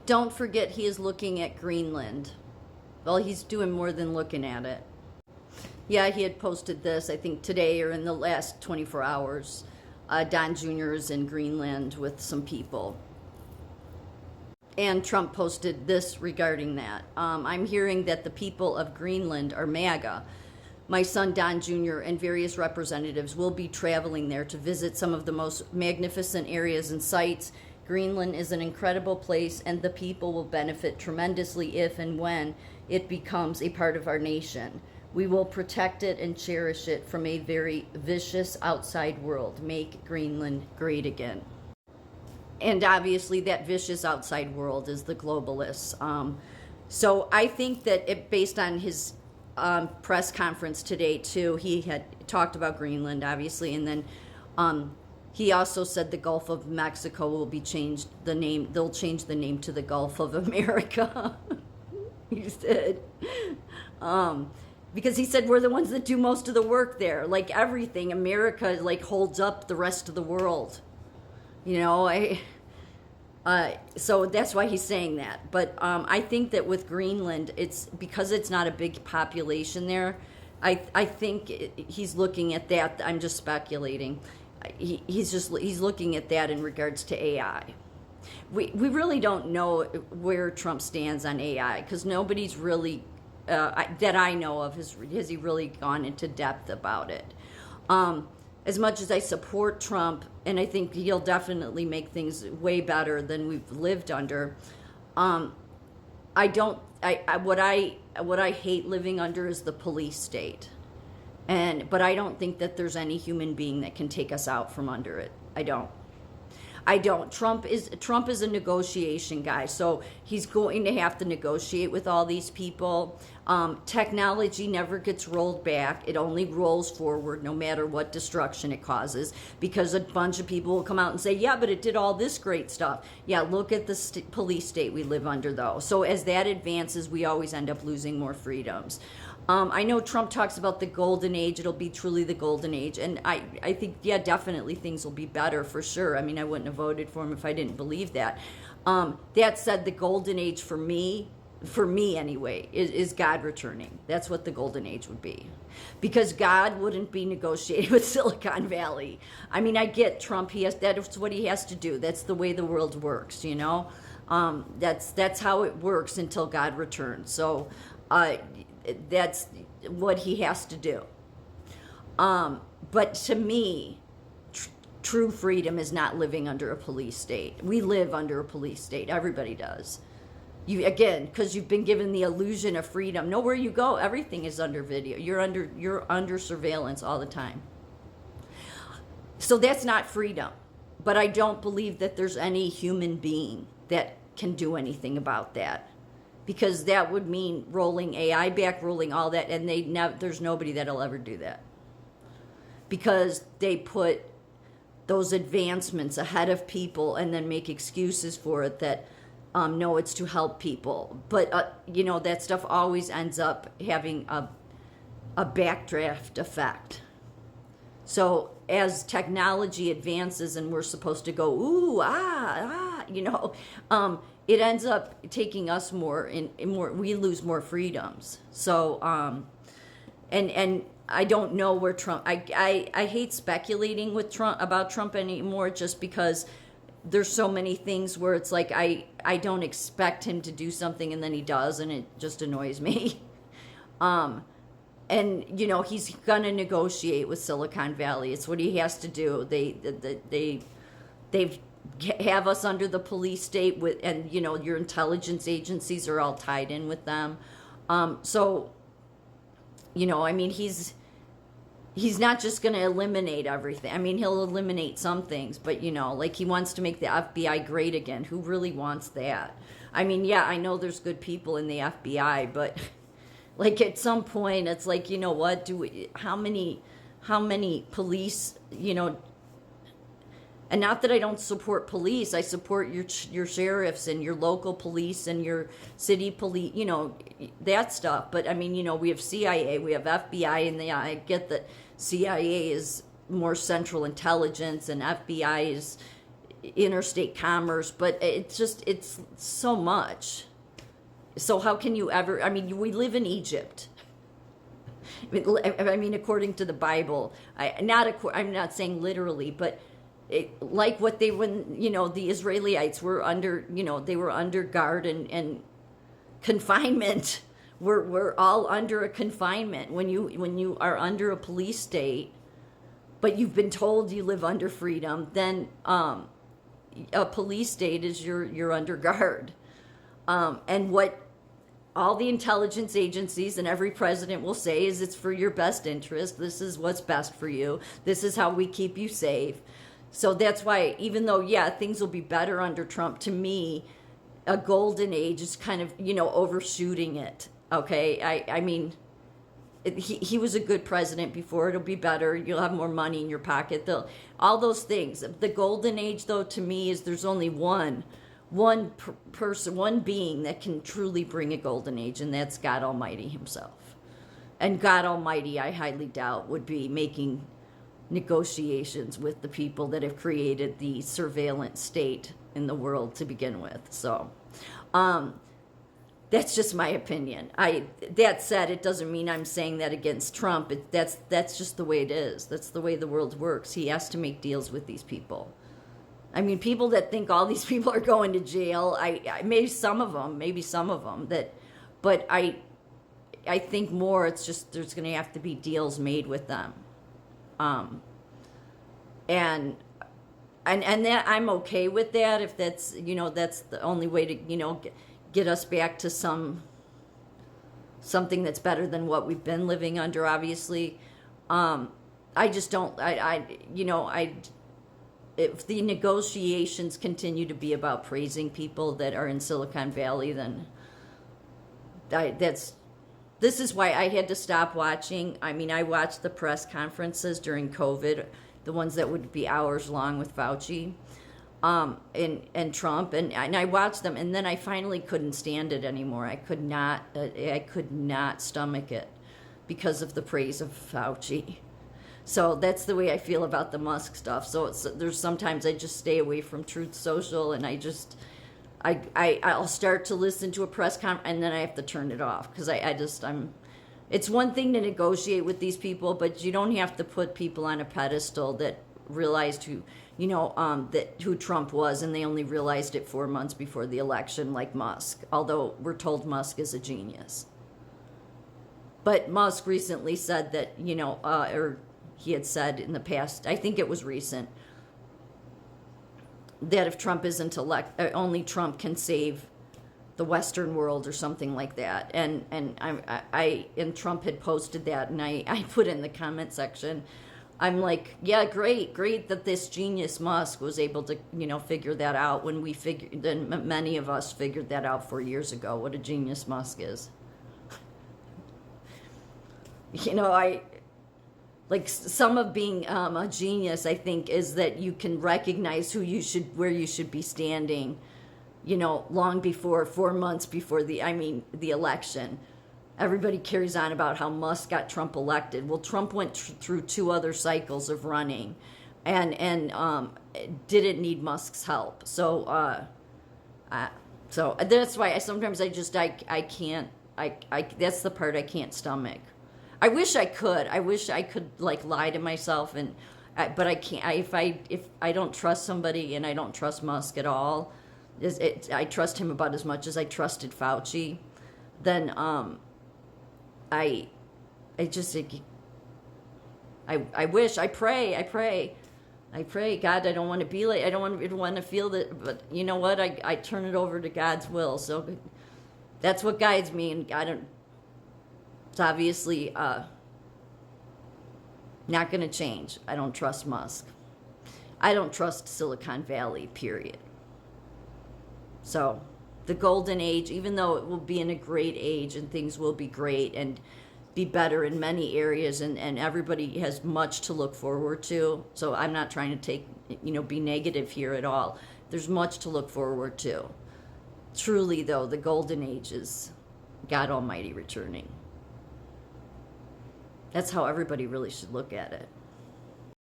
don't forget he is looking at Greenland. Well, he's doing more than looking at it. Yeah, he had posted this, I think today or in the last 24 hours. Don Jr. is in Greenland with some people. And Trump posted this regarding that. I'm hearing that the people of Greenland are MAGA. My son Don Jr. and various representatives will be traveling there to visit some of the most magnificent areas and sites. Greenland is an incredible place, and the people will benefit tremendously if and when it becomes a part of our nation. We will protect it and cherish it from a very vicious outside world. Make Greenland great again. And obviously that vicious outside world is the globalists. So I think that based on his press conference today too, he had talked about Greenland obviously, and then he also said the Gulf of Mexico will be changed the name. They'll change the name to the Gulf of America. He said, because he said we're the ones that do most of the work there. Like everything, America like holds up the rest of the world. You know, so that's why he's saying that. But I think that with Greenland, it's because it's not a big population there. I think he's looking at that. I'm just speculating. He's looking at that in regards to AI. We really don't know where Trump stands on AI because nobody's really that I know of has he really gone into depth about it. As much as I support Trump, and I think he'll definitely make things way better than we've lived under, what I hate living under is the police state. But I don't think that there's any human being that can take us out from under it. I don't. Trump is a negotiation guy, so he's going to have to negotiate with all these people. Technology never gets rolled back. It only rolls forward no matter what destruction it causes, because a bunch of people will come out and say, yeah, but it did all this great stuff. Yeah, look at the police state we live under, though. So as that advances, we always end up losing more freedoms. I know Trump talks about the golden age. It'll be truly the golden age. And I think, yeah, definitely things will be better for sure. I mean, I wouldn't have voted for him if I didn't believe that. That said, the golden age for me anyway, is God returning. That's what the golden age would be. Because God wouldn't be negotiating with Silicon Valley. I mean, I get Trump. That's what he has to do. That's the way the world works, you know. That's how it works until God returns. So, that's what he has to do. But to me, true freedom is not living under a police state. We live under a police state. Everybody does. Because you've been given the illusion of freedom. Nowhere you go, everything is under video. You're under surveillance all the time. So that's not freedom. But I don't believe that there's any human being that can do anything about that. Because that would mean rolling AI back, rolling all that, and there's nobody that'll ever do that. Because they put those advancements ahead of people and then make excuses for it that, no, it's to help people. But, that stuff always ends up having a backdraft effect. So as technology advances and we're supposed to go, ooh, it ends up taking us more we lose more freedoms. So and I don't know where Trump I hate speculating with about Trump anymore, just because there's so many things where it's like I don't expect him to do something and then he does, and it just annoys me. And he's gonna negotiate with Silicon Valley. It's what he has to do. They've have us under the police state and your intelligence agencies are all tied in with them. So I mean, he's not just going to eliminate everything. I mean, he'll eliminate some things, but like he wants to make the FBI great again. Who really wants that? I mean, yeah, I know there's good people in the FBI, but like at some point it's like, what how many police, and not that I don't support police. I support your sheriffs and your local police and your city police, that stuff. But I mean, we have CIA, we have FBI, and I get that CIA is more central intelligence and FBI is, interstate commerce, but it's so much. So how can you ever, I mean, we live in Egypt. I mean, according to the Bible, I'm not saying literally, but like what when, the Israelites were under, they were under guard and confinement. We're all under a confinement. When you are under a police state, but you've been told you live under freedom, then a police state is you're under guard. And what all the intelligence agencies and every president will say is it's for your best interest. This is what's best for you. This is how we keep you safe. So that's why, even though, yeah, things will be better under Trump, to me, a golden age is kind of, overshooting it. Okay? I mean, he was a good president before. It'll be better. You'll have more money in your pocket. All those things. The golden age, though, to me, is there's only one person, one being that can truly bring a golden age, and that's God Almighty himself. And God Almighty, I highly doubt, would be making negotiations with the people that have created the surveillance state in the world to begin with. So that's just my opinion. That said, it doesn't mean I'm saying that against Trump. That's just the way it is. That's the way the world works. He has to make deals with these people. I mean, people that think all these people are going to jail, maybe some of them that, but I think more it's just there's going to have to be deals made with them. And that I'm okay with that if that's, that's the only way to, get us back to something that's better than what we've been living under, obviously. I just don't, if the negotiations continue to be about praising people that are in Silicon Valley, then this is why I had to stop watching. I mean, I watched the press conferences during COVID, the ones that would be hours long with Fauci and Trump, and I watched them, and then I finally couldn't stand it anymore. I could not stomach it because of the praise of Fauci. So that's the way I feel about the Musk stuff. So there's sometimes I just stay away from Truth Social, and I'll start to listen to a press conference, and then I have to turn it off because it's one thing to negotiate with these people, but you don't have to put people on a pedestal that realized who Trump was, and they only realized it 4 months before the election, like Musk. Although we're told Musk is a genius, but Musk recently said that or he had said in the past, I think it was recent, that if Trump isn't elected, only Trump can save the Western world or something like that. And Trump had posted that, and I put in the comment section, I'm like, yeah, great that this genius Musk was able to, figure that out when many of us figured that out 4 years ago, what a genius Musk is. Like some of being a genius, I think, is that you can recognize where you should be standing, long before 4 months before the election. Everybody carries on about how Musk got Trump elected. Well, Trump went through 2 other cycles of running, and didn't need Musk's help. So that's why sometimes I can't. That's the part I can't stomach. I wish I could. Like lie to myself, but I can't. If I don't trust somebody, and I don't trust Musk at all, I trust him about as much as I trusted Fauci, then I pray, God, I don't want to be like, I don't want to feel that, but you know what? I turn it over to God's will. So that's what guides me, and it's obviously not going to change. I don't trust Musk. I don't trust Silicon Valley, period. So the golden age, even though it will be in a great age and things will be great and be better in many areas, and everybody has much to look forward to. So I'm not trying to be negative here at all. There's much to look forward to. Truly, though, the golden age is God Almighty returning. That's how everybody really should look at it.